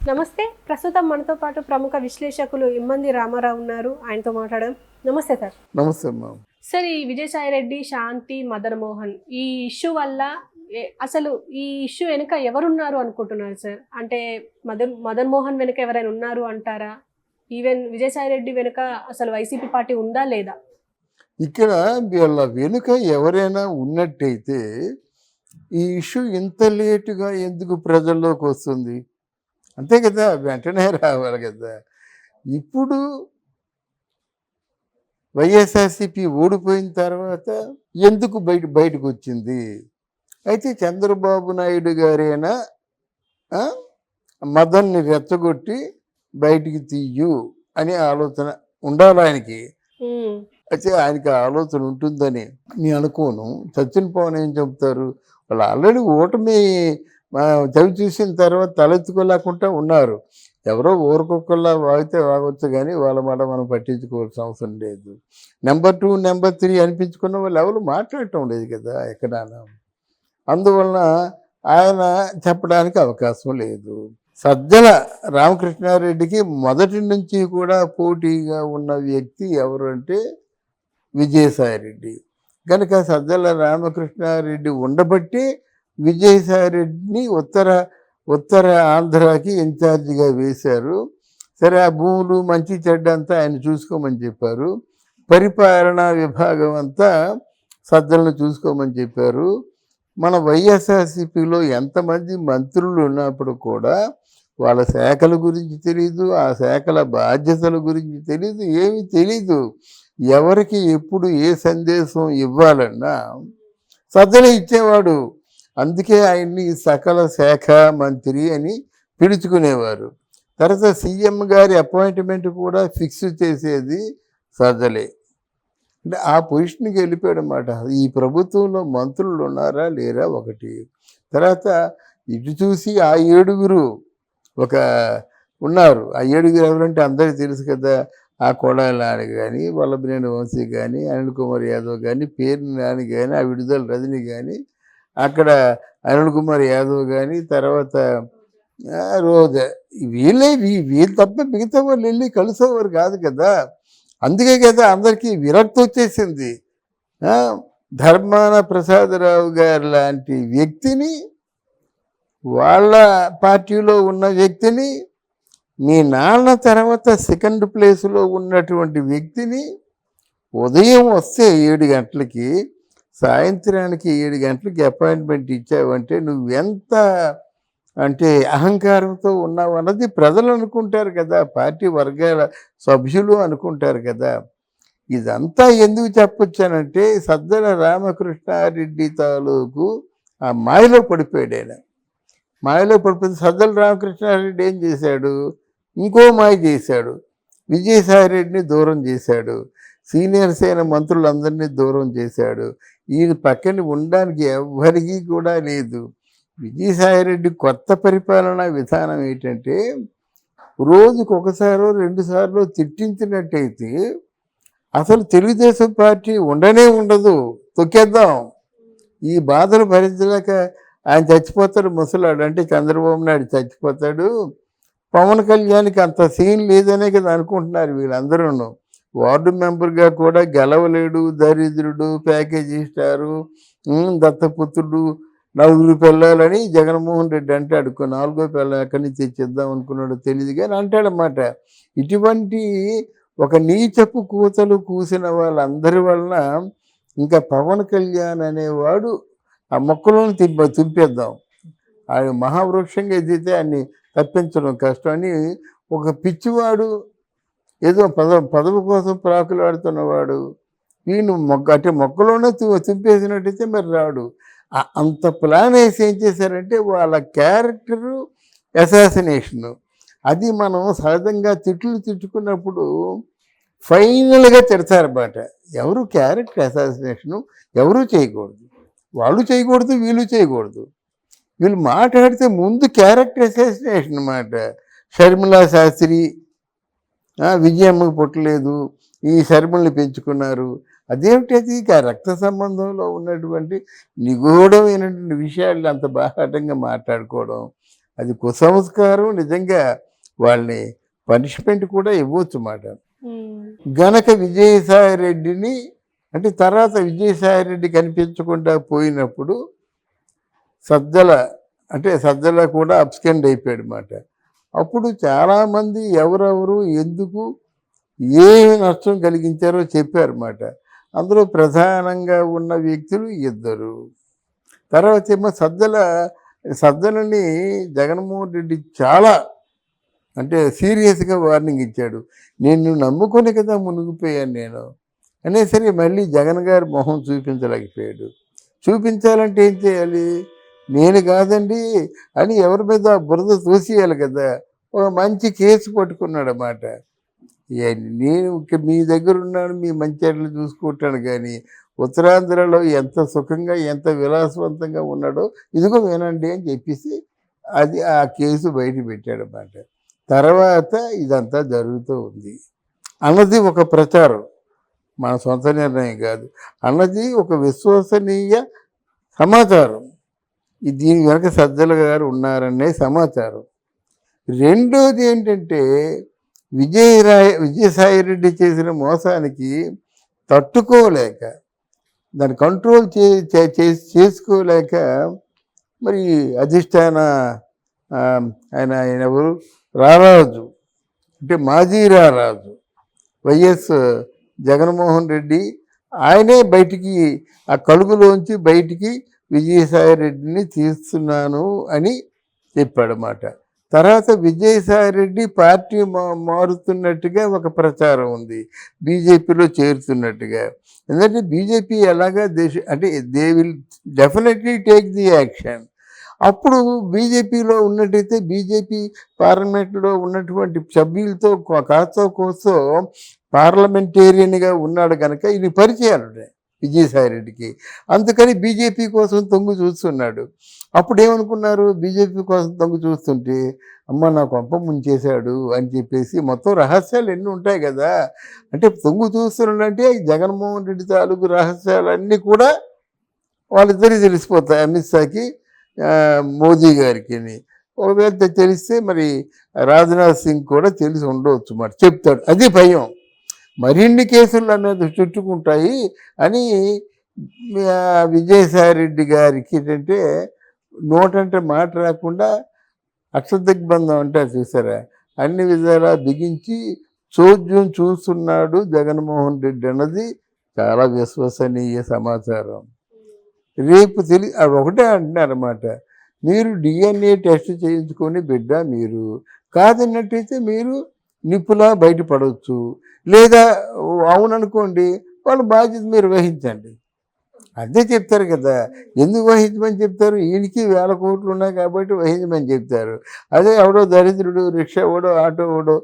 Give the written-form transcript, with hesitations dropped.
నమస్తే. ప్రస్తుతం మనతో పాటు ప్రముఖ విశ్లేషకులు ఇమ్మంది రామారావు ఉన్నారు. ఆయనతో మాట్లాడడం. నమస్తే సార్. నమస్తే అమ్మా. సార్, ఈ విజయసాయిరెడ్డి, శాంతి, మదన్ మోహన్ ఈ ఇష్యూ వల్ల అసలు ఈ ఇష్యూ వెనుక ఎవరున్నారు అనుకుంటున్నారు సార్? అంటే మదన్ మోహన్ వెనుక ఎవరైనా ఉన్నారు అంటారా? ఈవెన్ విజయసాయిరెడ్డి వెనుక అసలు వైసీపీ పార్టీ ఉందా లేదా? ఇక్కడ వీళ్ళ వెనుక ఎవరైనా ఉన్నట్టయితే ఈ ఇష్యూ ఇంత లేటుగా ఎందుకు ప్రజల్లోకి వస్తుంది? అంతే కదా, వెంటనే రావాలి కదా. ఇప్పుడు వైఎస్ఆర్సీపీ ఓడిపోయిన తర్వాత ఎందుకు బయటకు వచ్చింది? అయితే చంద్రబాబు నాయుడు గారైనా మదన్ని రెచ్చగొట్టి బయటికి తీయు అనే ఆలోచన ఉండాలి ఆయనకి. అయితే ఆయనకి ఆలోచన ఉంటుందని నేను అనుకోను. సచిన్ పవన్ ఏం చెబుతారు? వాళ్ళు ఆల్రెడీ ఓటమి చవి చూసిన తర్వాత తలెత్తుకోలేకుండా ఉన్నారు. ఎవరో ఊరకొక్కల్లా వాగితే వాగొచ్చు, కానీ వాళ్ళ మాట మనం పట్టించుకోవాల్సిన అవసరం లేదు. నెంబర్ 2, నెంబర్ 3 అనిపించుకున్న వాళ్ళు ఎవరు మాట్లాడటం లేదు కదా ఎక్కడైనా. అందువలన ఆయన చెప్పడానికి అవకాశం లేదు. సజ్జల రామకృష్ణారెడ్డికి మొదటి నుంచి కూడా పోటీగా ఉన్న వ్యక్తి ఎవరు అంటే విజయసాయిరెడ్డి. కనుక సజ్జల రామకృష్ణారెడ్డి ఉండబట్టి విజయసాయిరెడ్డిని ఉత్తర ఆంధ్రాకి ఇన్ఛార్జిగా వేశారు. సరే, ఆ భూములు మంచి చెడ్డ అంతా ఆయన చూసుకోమని చెప్పారు. పరిపాలనా విభాగం అంతా సజ్జలను చూసుకోమని చెప్పారు. మన వైఎస్ఆర్సీపీలో ఎంతమంది మంత్రులు ఉన్నప్పుడు కూడా వాళ్ళ శాఖల గురించి తెలీదు, ఆ శాఖల బాధ్యతల గురించి తెలీదు, ఏమీ తెలీదు. ఎవరికి ఎప్పుడు ఏ సందేశం ఇవ్వాలన్నా సజ్జలే ఇచ్చేవాడు. అందుకే ఆయన్ని సకల శాఖ మంత్రి అని పిలుచుకునేవారు. తర్వాత సీఎం గారి అపాయింట్మెంట్ కూడా ఫిక్స్ చేసేది సజ్జలే. అంటే ఆ పొజిషన్కి వెళ్ళిపోయాడు అన్నమాట. ఈ ప్రభుత్వంలో మంత్రులు ఉన్నారా లేరా ఒకటి. తర్వాత ఇటు చూసి ఆ 7 ఒక ఉన్నారు. ఆ 7 ఎవరంటే అందరికీ తెలుసు కదా. ఆ కొడాలి నాని కానీ, వల్లభనేని వంశీ కానీ, అనిల్ కుమార్ యాదవ్ కానీ, పేరు నాని కానీ, ఆ విడుదల రజని కానీ, అక్కడ అనిల్ కుమార్ యాదవ్ కానీ, తర్వాత రోజా, వీళ్ళు తప్ప మిగతా వాళ్ళు వెళ్ళి కలిసేవారు కాదు కదా. అందుకే కదా అందరికీ విరక్తి వచ్చేసింది. ధర్మాన ప్రసాదరావు గారు లాంటి వ్యక్తిని, వాళ్ళ పార్టీలో ఉన్న వ్యక్తిని, మీ నాన్న తర్వాత సెకండ్ ప్లేస్లో ఉన్నటువంటి వ్యక్తిని ఉదయం వస్తే 7 గంటలకి, సాయంత్రానికి 7 గంటలకి అపాయింట్మెంట్ ఇచ్చావంటే నువ్వెంత అంటే అహంకారంతో ఉన్నావు అన్నది ప్రజలు అనుకుంటారు కదా, పార్టీ వర్గాల సభ్యులు అనుకుంటారు కదా. ఇదంతా ఎందుకు చెప్పొచ్చానంటే సజ్జల రామకృష్ణారెడ్డి తాలూకు ఆ మాయలో పడిపోయాడు ఆయన. మాయలో పడిపోతే సజ్జల రామకృష్ణారెడ్డి ఏం చేశాడు? ఇంకో మాయ చేశాడు. విజయసాయిరెడ్డిని దూరం చేశాడు. సీనియర్స్ అయిన మంత్రులందరినీ దూరం చేశాడు. ఈయన పక్కన ఉండడానికి ఎవ్వరికీ కూడా లేదు. విజయసాయిరెడ్డి కొత్త పరిపాలనా విధానం ఏంటంటే రోజుకు 1-2 సార్లు తిట్టించినట్టయితే అసలు తెలుగుదేశం పార్టీ ఉండదు, తొక్కేద్దాం. ఈ బాధలు భరించలేక ఆయన చచ్చిపోతాడు ముసలాడు. అంటే చంద్రబాబు నాయుడు చచ్చిపోతాడు. పవన్ కళ్యాణ్కి అంత సీన్ లేదనే కదా అనుకుంటున్నారు వీళ్ళందరూ. వార్డు మెంబర్గా కూడా గెలవలేడు, దరిద్రుడు, ప్యాకేజీ స్టారు, దత్తపుత్రుడు, 4 పిల్లలని జగన్మోహన్ రెడ్డి అంటాడు. 4వ పిల్ల ఎక్కడి నుంచి తెచ్చిద్దాం అనుకున్నాడో తెలియదు కానీ అంటాడన్నమాట. ఇటువంటి ఒక నీచపు కూతలు కూసిన వాళ్ళందరి వలన ఇంకా పవన్ కళ్యాణ్ అనేవాడు ఆ మొక్కలను తుంపేద్దాం, ఆయన మహావృక్షంగా ఎదిగితే అన్ని తప్పించడం కష్టం అని ఒక పిచ్చివాడు, ఏదో పదవి కోసం ప్రాకులాడుతున్నవాడు వీళ్ళు మొక్కలోనే తుంపేసినట్టయితే మరి రాడు. అంత ప్లాన్ వేసి ఏం చేశారంటే వాళ్ళ క్యారెక్టరు అసాసినేషను. అది మనం సహజంగా తిట్టుకున్నప్పుడు ఫైనల్గా తిడతారన్నమాట. ఎవరు క్యారెక్టర్ అసాసినేషను ఎవరు చేయకూడదు, వాళ్ళు చేయకూడదు, వీళ్ళు చేయకూడదు. వీళ్ళు మాట్లాడితే ముందు క్యారెక్టర్ అసాసినేషన్ అన్నమాట. షర్మిలా శాస్త్రి విజయమ్మకు పుట్టలేదు, ఈ శర్మల్ని పెంచుకున్నారు. అదేమిటది రక్త సంబంధంలో ఉన్నటువంటి నిగూఢమైనటువంటి విషయాలు అంత బాహాటంగా మాట్లాడుకోవడం. అది కుసంస్కారం. నిజంగా వాళ్ళని పనిష్మెంట్ కూడా ఇవ్వచ్చు మాట. గనక విజయసాయి రెడ్డిని అంటే తర్వాత విజయసాయి రెడ్డి కనిపించకుండా పోయినప్పుడు సజ్జల కూడా అబ్స్కెండ్ అయిపోయాడు మాట. అప్పుడు చాలామంది ఎవరెవరు ఎందుకు ఏమి నష్టం కలిగించారో చెప్పారన్నమాట. అందులో ప్రధానంగా ఉన్న వ్యక్తులు ఇద్దరు. తర్వాత ఏమో సజ్జలని జగన్మోహన్ రెడ్డి చాలా అంటే సీరియస్గా వార్నింగ్ ఇచ్చాడు. నేను నమ్ముకొని కదా మునిగిపోయాను నేను అనేసరి మళ్ళీ జగన్ గారి మొహం చూపించలేకపోయాడు. చూపించాలంటే ఏం చేయాలి? నేను కాదండి అని ఎవరి మీద బురద తోసేయాలి కదా. ఒక మంచి కేసు పట్టుకున్నాడు అన్నమాట. నేను మీ దగ్గర ఉన్నాను, మీ మంచి చూసుకుంటాను, కానీ ఉత్తరాంధ్రలో ఎంత సుఖంగా ఎంత విలాసవంతంగా ఉన్నాడో ఇదిగో వినండి అని చెప్పేసి ఆ కేసు బయట పెట్టాడన్నమాట. తర్వాత ఇదంతా జరుగుతూ ఉంది. అన్నది ఒక ప్రచారం, మన సొంత నిర్ణయం కాదు. అన్నది ఒక విశ్వసనీయ సమాచారం. దీని వెనక సజ్జల గారు ఉన్నారనే సమాచారం. రెండోది ఏంటంటే విజయసాయి రెడ్డి చేసిన మోసానికి తట్టుకోలేక దాన్ని కంట్రోల్ చేసుకోలేక మరి అధిష్టాన ఆయన ఎవరు రారాజు అంటే మాజీ రారాజు వైఎస్ జగన్మోహన్ రెడ్డి ఆయనే బయటికి ఆ కలుగులోంచి బయటికి విజయసాయి రెడ్డిని తీస్తున్నాను అని చెప్పాడన్నమాట. తర్వాత విజయసాయి రెడ్డి పార్టీ మారుతున్నట్టుగా ఒక ప్రచారం ఉంది, బీజేపీలో చేరుతున్నట్టుగా. ఎందుకంటే బీజేపీ ఎలాగా అంటే they will definitely take the action. అప్పుడు బీజేపీలో ఉన్నట్టయితే బీజేపీ పార్లమెంట్లో ఉన్నటువంటి సభ్యులతో కాస్తో కోస్తో పార్లమెంటేరియన్గా ఉన్నాడు కనుక ఇది పరిచయాలు విజయసాయి రెడ్డికి. అందుకని బీజేపీ కోసం తొంగు చూస్తున్నాడు. అప్పుడు ఏమనుకున్నారు? బీజేపీ కోసం తొంగు చూస్తుంటే అమ్మ నా కొంప ముంచేశాడు అని చెప్పేసి మొత్తం రహస్యాలు ఎన్ని ఉంటాయి కదా. అంటే తొంగు చూస్తున్నాడంటే జగన్మోహన్ రెడ్డి తాలూకు రహస్యాలన్నీ కూడా వాళ్ళిద్దరికీ తెలిసిపోతాయి, అమిత్ షాకి మోదీ గారికి. ఒకవేళ తెలిస్తే మరి రాజ్నాథ్ సింగ్ కూడా తెలిసి ఉండవచ్చు, మరి చెప్తాడు. అది భయం. మరిన్ని కేసులు అనేది చుట్టుకుంటాయి అని విజయసాయి రెడ్డి గారికి ఏంటంటే నోటంటే మాట రాకుండా అక్షదిగ్బంధం అంటారు చూసారా, అన్ని విధాలా బిగించి చోద్యం చూస్తున్నాడు జగన్మోహన్ రెడ్డి అన్నది చాలా విశ్వసనీయ సమాచారం. రేపు అది ఒకటే అంటున్నారన్నమాట, మీరు డిఎన్ఏ టెస్ట్ చేయించుకొని బిడ్డ మీరు కాదన్నట్టయితే మీరు నిప్పులా బయటపడవచ్చు, లేదా అవుననుకోండి వాళ్ళ బాధ్యత మీరు వహించండి. అదే చెప్తారు కదా. ఎందుకు వహించమని చెప్తారు? ఈయనకి 1000 కోట్లు ఉన్నాయి కాబట్టి వహించమని చెప్తారు. అదే ఎవడో దరిద్రుడు రిక్షా ఓడో ఆటో ఓడో